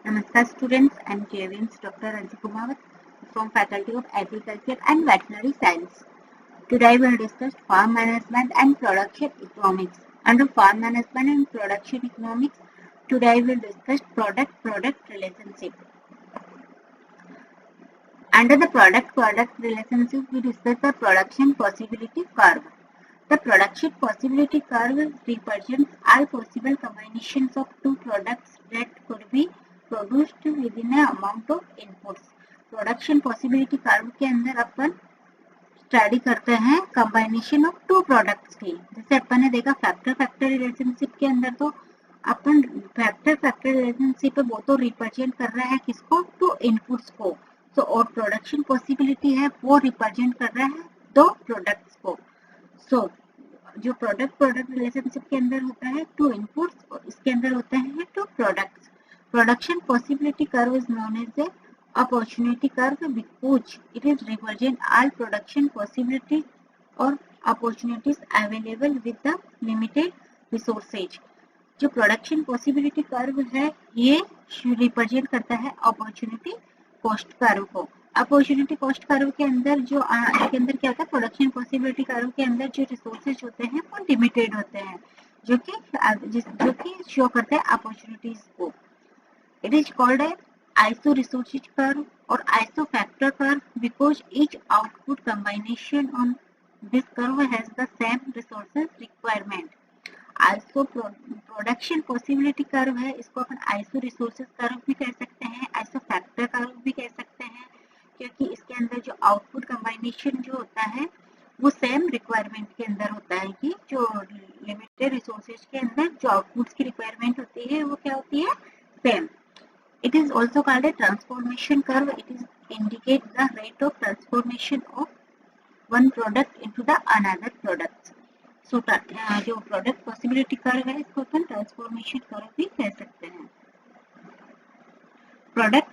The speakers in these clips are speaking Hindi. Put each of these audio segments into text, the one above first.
Namaskar students, I am JVM's Dr. Ranji Kumawat from Faculty of Agriculture and Veterinary Science. Today we will discuss farm management and production economics. Under farm management and production economics, today we will discuss product-product relationship. Under the product-product relationship, we discuss the production possibility curve. The production possibility curve represents all possible combinations of two products that could be produced within a amount of inputs. Production possibility curve के अंदर अपन स्टडी करते हैं कॉम्बिनेशन ऑफ टू प्रोडक्ट्स की। जैसे अपन ने देखा फैक्टर रिलेशनशिप के अंदर तो अपन फैक्टर रिलेशनशिप वो तो रिप्रेजेंट कर रहा है किसको, टू इनपुट्स को। तो और प्रोडक्शन पॉसिबिलिटी है वो रिप्रेजेंट कर रहा है दो प्रोडक्ट्स को। सो जो प्रोडक्ट रिलेशनशिप के अंदर होता है टू इनपुट्स और इसके अंदर होते हैं two products. Production possibility curve is known as a opportunity curve because it is represent all production possibilities or opportunities available with the limited resources। जो प्रोडक्शन पॉसिबिलिटी कर्व है ये रिप्रेजेंट करता है अपॉर्चुनिटी कॉस्ट कर्व को। अपॉर्चुनिटी कॉस्ट कर्व के अंदर जो इसके अंदर क्या होता है, प्रोडक्शन पॉसिबिलिटी कर्व के अंदर जो रिसोर्सेज होते हैं वो लिमिटेड होते हैं, जो कि शो करते हैं अपॉर्चुनिटीज को। It is called a iso resources curve or iso factor curve because each output combination on this curve has the same resources requirement। iso production possibility curve है, इसको अपन iso resources curve भी कह सकते हैं, iso factor curve भी कह सकते हैं, क्योंकि इसके अंदर जो आउटपुट कॉम्बिनेशन जो होता है वो सेम रिक्वायरमेंट के अंदर होता है कि जो लिमिटेड रिसोर्सेज के अंदर जो आउटपुट्स की रिक्वायरमेंट होती है वो क्या होती है, same. It is also called a transformation curve. It is indicate the rate of transformation of one product into the another product। So जो product possibility curve है इसको अपन transformation curve भी कह सकते हैं। Product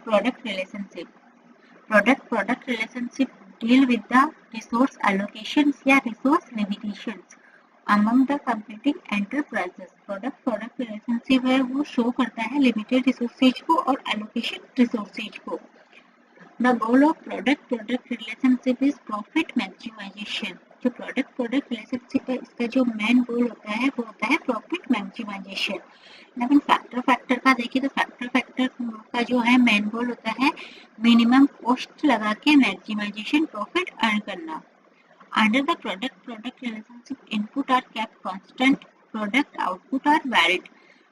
relationship deal with the resource allocations या resource limitations among the competing enterprises। Product relationship है वो शो करता है लिमिटेड रिसोर्सेज को और एलोकेशन रिसोर्सेज को। The goal of product relationship is profit maximization. जो प्रोडक्ट रिलेशनशिप है इसका जो मेन गोल होता है वो होता है प्रॉफिट मैक्सिमाइजेशन। अपन फैक्टर का देखें तो फैक्टर का जो है मेन गोल होता है मिनिमम कॉस्ट लगा के मैक्सिमाइजेशन प्रॉफिट अर्न करना। Under the product relationship, input are kept constant, product output are varied।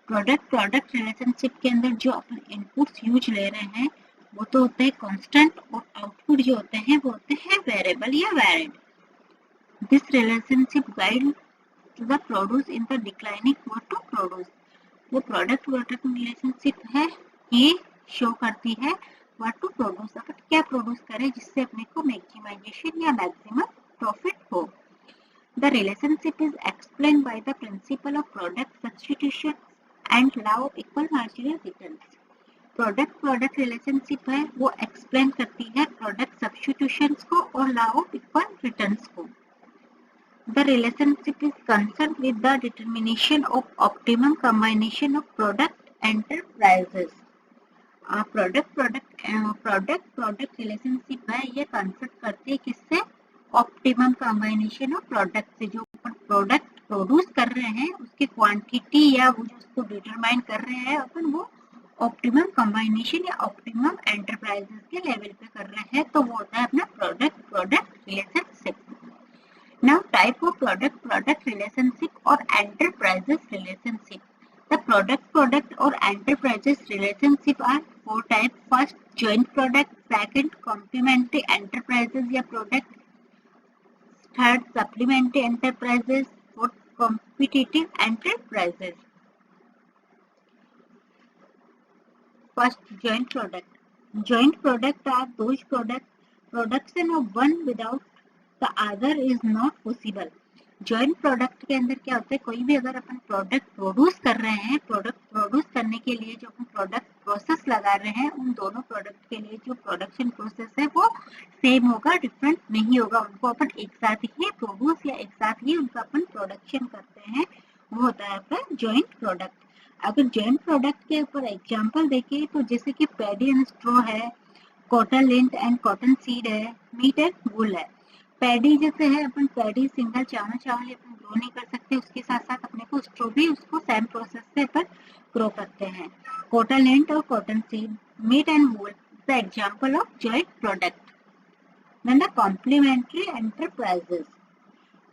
product relationship के अंदर जो अपन inputs यूज ले रहे हैं वो तो होते हैं constant और output जो होते हैं वो होते हैं variable या varied। This relationship guide to the produce in the declining what to produce। जो product relationship है ये शो करती है what to produce, अपन क्या प्रोड्यूस करें जिससे अपने को मैक्सिमाइजेशन या मैक्सिमम profit हो। The relationship is explained by the principle of product substitution and law of equal marginal returns। Product relationship है वो एक्सप्लेन करती है प्रोडक्ट सब्स्टिट्यूशंस को और लॉ ऑफ इक्वल रिटर्न्स को। The relationship is concerned with the determination of optimum combination of product enterprises। Product relationship है ये कंसर्न करती है किससे, ऑप्टिमम कॉम्बिनेशन ऑफ प्रोडक्ट से। जो प्रोडक्ट प्रोड्यूस कर रहे हैं उसकी क्वांटिटी या वो जो उसको डिटरमाइन कर रहे हैं अपन वो ऑप्टिमम कॉम्बिनेशन या ऑप्टिमम एंटरप्राइजेस के लेवल पे कर रहे हैं, तो वो होता है अपना product relationship. Now type of product relationship और एंटरप्राइजेस रिलेशनशिप। द प्रोडक्ट और enterprises relationship are four type. First joint product, second complementary enterprises या product, third supplementary enterprises, fourth competitive enterprises. First joint product are those production of one without the other is not possible। Joint product के अंदर क्या होता है, कोई भी अगर अपन प्रोडक्ट प्रोड्यूस कर रहे हैं, प्रोडक्ट प्रोड्यूस करने के लिए जो अपन प्रोडक्ट प्रोसेस लगा रहे हैं उन दोनों प्रोडक्ट के लिए जो प्रोडक्शन प्रोसेस है वो सेम होगा, डिफरेंट नहीं होगा। उनको अपन एक साथ ही प्रोड्यूस या एक साथ ही उनका अपन प्रोडक्शन करते हैं, वो होता है आपका जॉइंट प्रोडक्ट। अगर जॉइंट प्रोडक्ट के ऊपर एग्जांपल देखें तो जैसे कि पैडी एंड स्ट्रॉ है, cotton lint and cotton seed है, मीट एंड वूल है। पैडी जैसे है, अपन पैडी सिंगल चावल अपन ग्रो नहीं कर सकते, उसके साथ साथ अपने को स्ट्रॉ भी उसको सेम प्रोसेस से अपन ग्रो करते हैं। कॉटन लिंट और cotton seed, meat and wool the example of joint product. Then the complementary enterprises.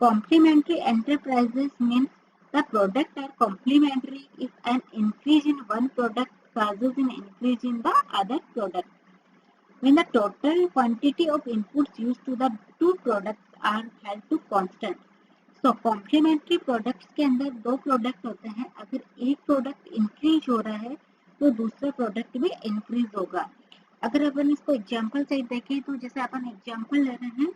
Complementary enterprises means the products are complementary if an increase in one product causes an increase in the other product. When the total quantity of inputs used to the two products are held to constant. So complementary products के अंदर दो प्रोडक्ट होते हैं, अगर एक प्रोडक्ट इंक्रीज हो रहा है तो दूसरा प्रोडक्ट भी इंक्रीज होगा। अगर अपन इसको एग्जाम्पल से देखें तो जैसे अपन एग्जाम्पल ले रहे हैं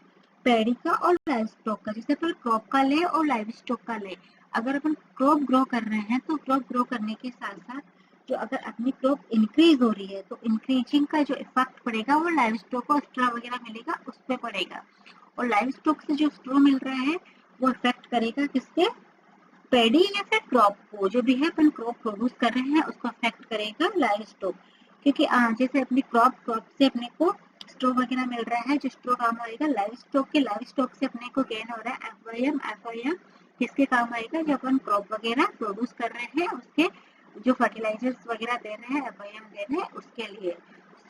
पैडी का और लाइव स्टॉक का, जैसे अपन क्रॉप का ले और लाइव स्टॉक का ले। अगर अपन क्रॉप ग्रो कर रहे हैं तो क्रॉप ग्रो करने के साथ साथ जो अगर अपनी क्रॉप इंक्रीज हो रही है तो इंक्रीजिंग का जो इफेक्ट पड़ेगा वो लाइव स्टॉक को स्ट्रॉ वगैरह मिलेगा उस पर पड़ेगा, और लाइव स्टॉक से जो स्ट्रॉ मिल रहा है वो इफेक्ट करेगा किसके, पैडी या फिर क्रॉप को, जो भी है अपन क्रॉप प्रोड्यूस कर रहे हैं उसको अफेक्ट करेगा लाइव स्टॉक। क्योंकि जैसे अपनी क्रॉप से अपने को स्ट्रॉ वगैरह मिल रहा है, जो स्ट्रॉ काम आएगा लाइव स्टॉक के, लाइव स्टॉक से अपने को गेन हो रहा है एफआईएम किसके काम आएगा, जो अपन क्रॉप वगैरह प्रोड्यूस कर रहे हैं उसके जो फर्टिलाइजर्स वगैरह दे रहे हैं, एफआईएम दे रहे हैं उसके लिए।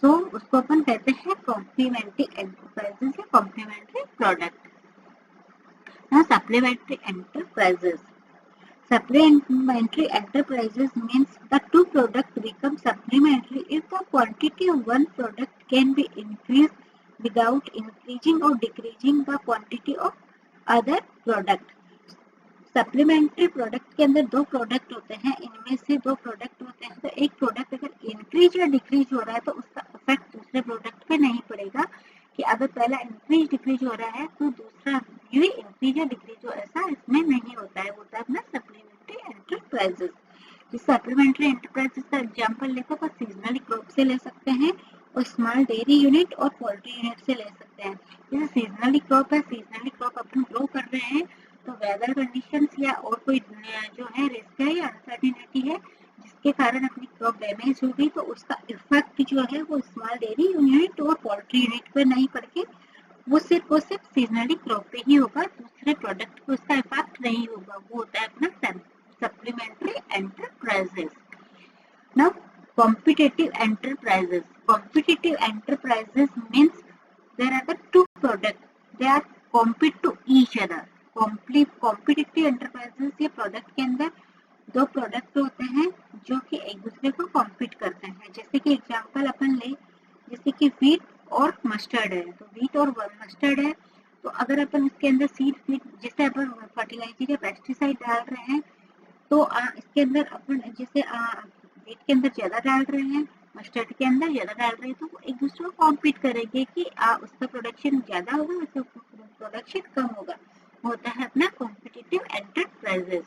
सो उसको अपन कहते हैं कॉम्प्लीमेंट्री एंटरप्राइजेस या complementary product. Now supplementary enterprises. Supplementary enterprises means the two products become supplementary if the quantity of one product can be increased without increasing or decreasing the quantity of other product. Supplementary product के अंदर दो प्रोडक्ट होते हैं, इनमें से दो प्रोडक्ट होते हैं तो एक प्रोडक्ट अगर इंक्रीज या डिक्रीज हो रहा है तो उसका इफेक्ट दूसरे प्रोडक्ट पे नहीं पड़ेगा, कि अगर पहला इंक्रीज डिक्रीज हो रहा है तो दूसरा भी इंक्रीज या डिक्रीज हो, ऐसा इसमें नहीं होता है, होता है अपना सप्लीमेंट्री एंटरप्राइजेस। जिस सप्लीमेंट्री एंटरप्राइजेस का एग्जांपल लेकर तो सीजनली क्रॉप से ले सकते हैं और स्मॉल डेयरी यूनिट और पोल्ट्री यूनिट से ले सकते हैं। जैसे सीजनली क्रॉप है, सीजनली क्रॉप अपन ग्रो कर रहे हैं तो वेदर कंडीशंस या और कोई जो है रिस्क है या अनसर्टेनिटी है जिसके कारण अपनी क्रॉप डैमेज हो गई तो उसका इफेक्ट जो है वो स्मॉल डेयरी यूनिट और पोल्ट्री यूनिट पर नहीं पड़ के वो सिर्फ सीजनली क्रॉप पे ही होगा, दूसरे प्रोडक्ट को उसका इफेक्ट नहीं होगा, वो होता है अपना supplementary enterprises. Now competitive enterprises. Competitive enterprises means there are the two product they are compete to each other. Competitive enterprises ये प्रोडक्ट के अंदर दो प्रोडक्ट होते हैं जो कि एक दूसरे को कॉम्पीट करते हैं। जैसे कि एग्जांपल अपन ले, जैसे कि वीट और मस्टर्ड है, तो वीट और मस्टर्ड है तो अगर अपन इसके अंदर सीड फीड जैसे अपन फर्टिलाइजर या पेस्टिसाइड डाल रहे हैं तो इसके अंदर अपन जैसे वीट के अंदर ज्यादा डाल रहे हैं, मस्टर्ड के अंदर ज्यादा डाल रहे हैं तो वो एक दूसरे को कॉम्पीट करेंगे कि उसका प्रोडक्शन ज्यादा होगा उसका प्रोडक्शन कम होगा, होता है अपना competitive enterprises.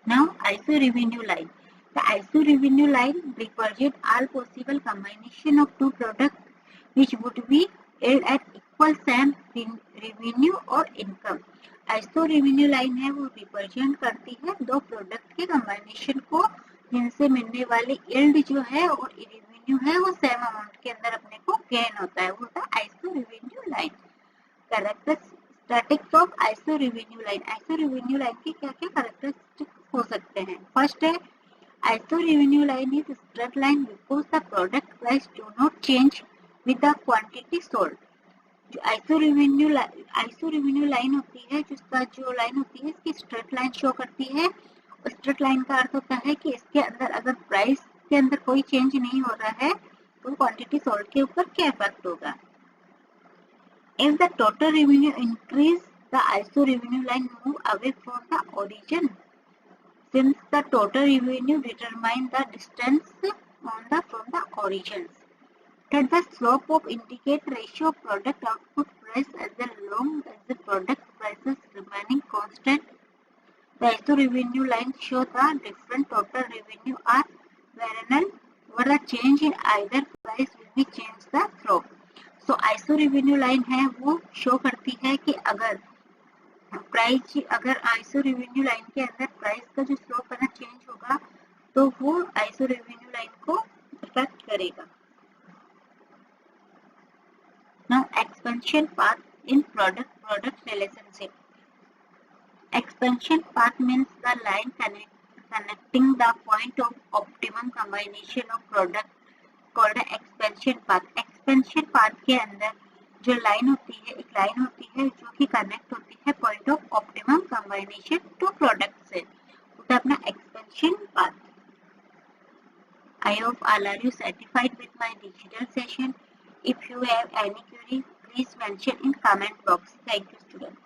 Now ISO revenue line. The ISO revenue line represents all possible combination of two products which would be held at equal same revenue or income. ISO revenue line है वो represent करती है दो प्रोडक्ट के कॉम्बिनेशन को जिनसे मिलने वाली yield जो है और revenue है वो सेम अमाउंट के अंदर अपने को गेन होता है, वो होता है ISO revenue line। Characteristics of iso revenue line. Iso revenue line के क्या क्या कैरेक्टरिस्टिक्स हो सकते हैं। फर्स्ट है iso revenue line is straight line because the product price do not change with the quantity sold. जो आइसो रेवेन्यू लाइन होती है, जिसका जो लाइन होती है इसकी स्ट्रेट लाइन शो करती है। स्ट्रेट लाइन का अर्थ होता है कि इसके अंदर अगर प्राइस के अंदर कोई चेंज नहीं हो रहा है तो क्वांटिटी सोल्ड के ऊपर क्या इफेक्ट होगा। If the total revenue increase, the ISO revenue line move away from the origin, since the total revenue determine the distance from the origins. That the slope of indicate ratio of product output price as long as the product prices remaining constant. The ISO revenue line show the different total revenue are variable, where the change in either price will be change the slope. तो आइसो रेवेन्यू लाइन है वो शो करती है कि अगर प्राइस, अगर आइसो रेवेन्यू लाइन के अंदर प्राइस का जो स्लोप है ना चेंज होगा तो वो आइसो रेवेन्यू लाइन को इफेक्ट करेगा. Now expansion path in product relationship. Expansion path means the line connecting the point of optimum combination of product called a expansion path. Expansion path के अंदर जो लाइन होती है, एक लाइन होती है जो कि कनेक्ट होती है point of optimum combination two product से, तो अपना expansion path. I hope all are you satisfied with my digital session. If you have any query, please mention in comment box. Thank you, students.